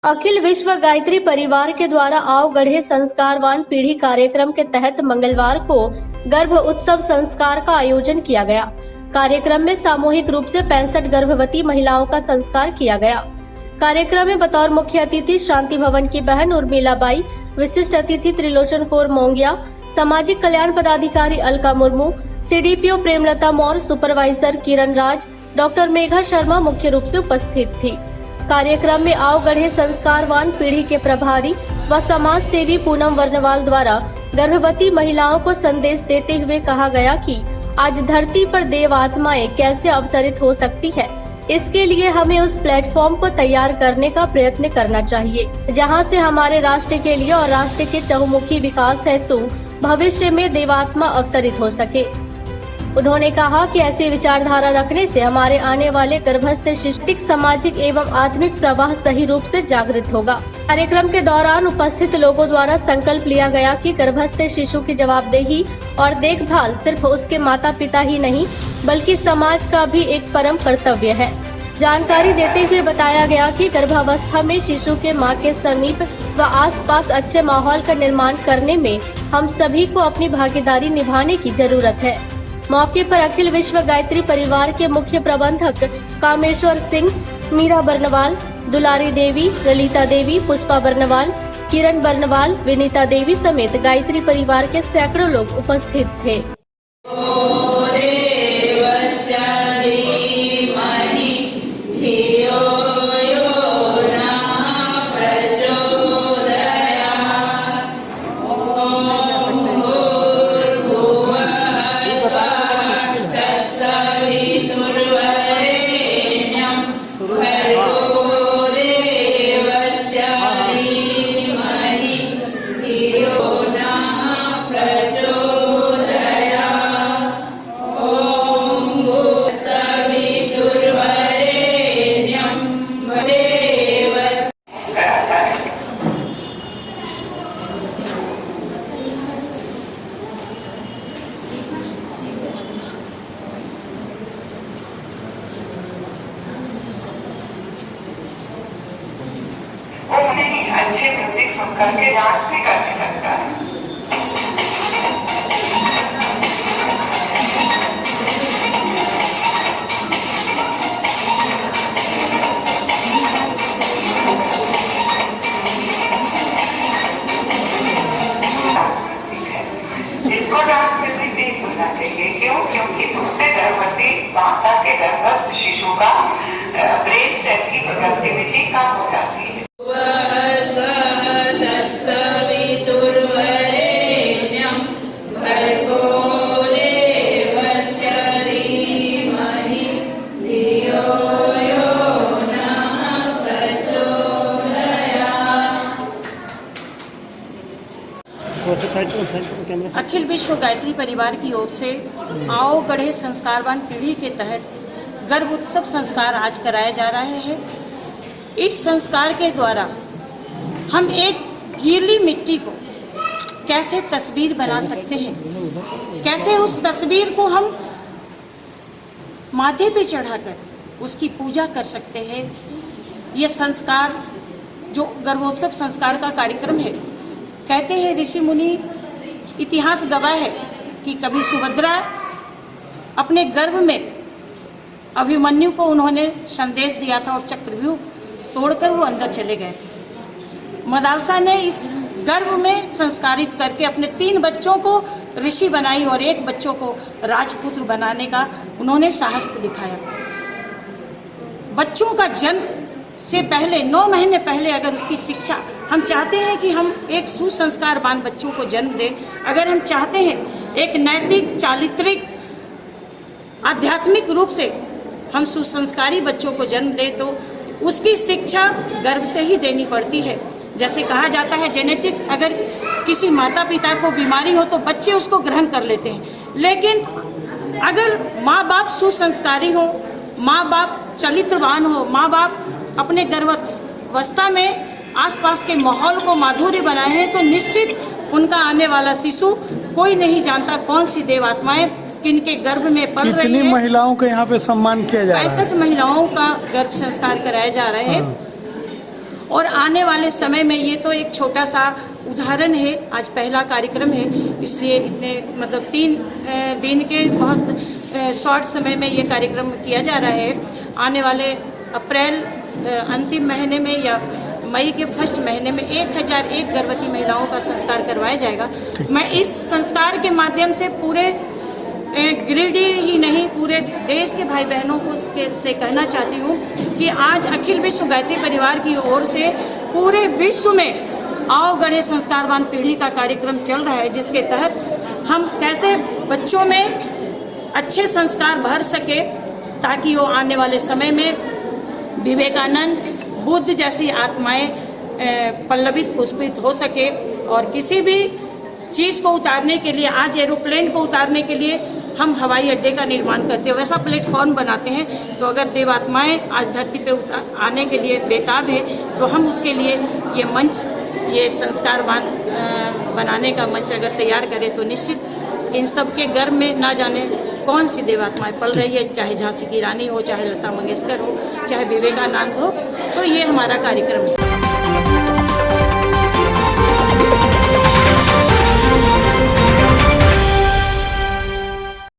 अखिल विश्व गायत्री परिवार के द्वारा आओ गढ़े संस्कारवान पीढ़ी कार्यक्रम के तहत मंगलवार को गर्भ उत्सव संस्कार का आयोजन किया गया। कार्यक्रम में सामूहिक रूप से 65 गर्भवती महिलाओं का संस्कार किया गया। कार्यक्रम में बतौर मुख्य अतिथि शांति भवन की बहन उर्मिला बाई, विशिष्ट अतिथि त्रिलोचन कौर मोंगिया, सामाजिक कल्याण पदाधिकारी अलका मुर्मू, सीडीपीओ प्रेमलता मौर्य, सुपरवाइजर किरण राज, डॉक्टर मेघा शर्मा मुख्य रूप से उपस्थित थी। कार्यक्रम में आओ गढ़े संस्कारवान पीढ़ी के प्रभारी व समाज सेवी पूनम वर्णवाल द्वारा गर्भवती महिलाओं को संदेश देते हुए कहा गया कि आज धरती पर देव आत्माएं कैसे अवतरित हो सकती है। इसके लिए हमें उस प्लेटफॉर्म को तैयार करने का प्रयत्न करना चाहिए जहां से हमारे राष्ट्र के लिए और राष्ट्र के चहुमुखी विकास हेतु भविष्य में देवात्मा अवतरित हो सके। उन्होंने कहा कि ऐसी विचारधारा रखने से हमारे आने वाले गर्भस्थ शिशु सामाजिक एवं आत्मिक प्रवाह सही रूप से जागृत होगा। कार्यक्रम के दौरान उपस्थित लोगों द्वारा संकल्प लिया गया कि गर्भस्थ शिशु की जवाबदेही और देखभाल सिर्फ उसके माता पिता ही नहीं बल्कि समाज का भी एक परम कर्तव्य है। जानकारी देते हुए बताया गया कि गर्भावस्था में शिशु के मां के समीप व आसपास अच्छे माहौल का निर्माण करने में हम सभी को अपनी भागीदारी निभाने की जरूरत है। मौके पर अखिल विश्व गायत्री परिवार के मुख्य प्रबंधक कामेश्वर सिंह, मीरा बर्नवाल, दुलारी देवी, ललिता देवी, पुष्पा बर्नवाल, किरण बर्नवाल, विनीता देवी समेत गायत्री परिवार के सैकड़ों लोग उपस्थित थे। अच्छे म्यूजिक सुनकर के डांस भी करने लगता है। इसको डांस म्यूजिक नहीं सुनना चाहिए। क्यों? क्योंकि उससे गर्भवती माता के गर्भस्थ शिशु का ब्रेन सेल की प्रोडक्टिविटी कम हो जाती है। अखिल विश्व गायत्री परिवार की ओर से आओ गढ़े संस्कारवान पीढ़ी के तहत गर्भ उत्सव संस्कार आज कराया जा रहा है। इस संस्कार के द्वारा हम एक गीली मिट्टी को कैसे तस्वीर बना सकते हैं, कैसे उस तस्वीर को हम माथे पे चढ़ाकर उसकी पूजा कर सकते हैं। ये संस्कार जो गर्भोत्सव संस्कार का कार्यक्रम है, कहते हैं ऋषि मुनि, इतिहास गवाह है कि कभी सुभद्रा अपने गर्भ में अभिमन्यु को उन्होंने संदेश दिया था और चक्रव्यूह तोड़कर वो अंदर चले गए थे। मदालसा ने इस गर्भ में संस्कारित करके अपने 3 बच्चों को ऋषि बनाई और 1 बच्चों को राजपुत्र बनाने का उन्होंने साहस दिखाया। बच्चों का जन्म से पहले 9 महीने पहले अगर उसकी शिक्षा, हम चाहते हैं कि हम एक सुसंस्कारवान बच्चों को जन्म दें, अगर हम चाहते हैं एक नैतिक, चारित्रिक, आध्यात्मिक रूप से हम सुसंस्कारी बच्चों को जन्म दें, तो उसकी शिक्षा गर्भ से ही देनी पड़ती है। जैसे कहा जाता है जेनेटिक, अगर किसी माता पिता को बीमारी हो तो बच्चे उसको ग्रहण कर लेते हैं, लेकिन अगर माँ बाप सुसंस्कारी हो, माँ बाप चरित्रवान हो, माँ बाप अपने गर्भावस्था में आसपास के माहौल को माधुर्य बनाए हैं, तो निश्चित उनका आने वाला शिशु, कोई नहीं जानता कौन सी देवात्माएं किनके गर्भ में पल रही है। कितनी महिलाओं का यहाँ पे सम्मान किया जा रहा है? 65 महिलाओं का गर्भ संस्कार कराया जा रहा है। और आने वाले समय में, ये तो एक छोटा सा उदाहरण है, आज पहला कार्यक्रम है, इसलिए इतने मतलब 3 दिन के बहुत शॉर्ट समय में ये कार्यक्रम किया जा रहा है। आने वाले अप्रैल अंतिम महीने में या मई के फर्स्ट महीने में 1001 गर्भवती महिलाओं का संस्कार करवाया जाएगा। मैं इस संस्कार के माध्यम से पूरे गिरिडीह ही नहीं, पूरे देश के भाई बहनों को से कहना चाहती हूँ कि आज अखिल विश्व गायत्री परिवार की ओर से पूरे विश्व में आओ गढ़े संस्कारवान पीढ़ी का कार्यक्रम चल रहा है, जिसके तहत हम कैसे बच्चों में अच्छे संस्कार भर सके ताकि वो आने वाले समय में विवेकानंद, बुद्ध जैसी आत्माएं पल्लवित पुष्पित हो सके। और किसी भी चीज़ को उतारने के लिए, आज एरोप्लेन को उतारने के लिए हम हवाई अड्डे का निर्माण करते हैं, वैसा प्लेटफॉर्म बनाते हैं। तो अगर देवात्माएं आज धरती पे आने के लिए बेताब है तो हम उसके लिए ये मंच, ये संस्कारवान बनाने का मंच अगर तैयार करें तो निश्चित इन सब के गर्भ में ना जाने कौन सी देवात्माएं पल रही है, चाहे झांसी की रानी हो, चाहे लता मंगेशकर हो, चाहे विवेकानंद हो। तो ये हमारा कार्यक्रम है।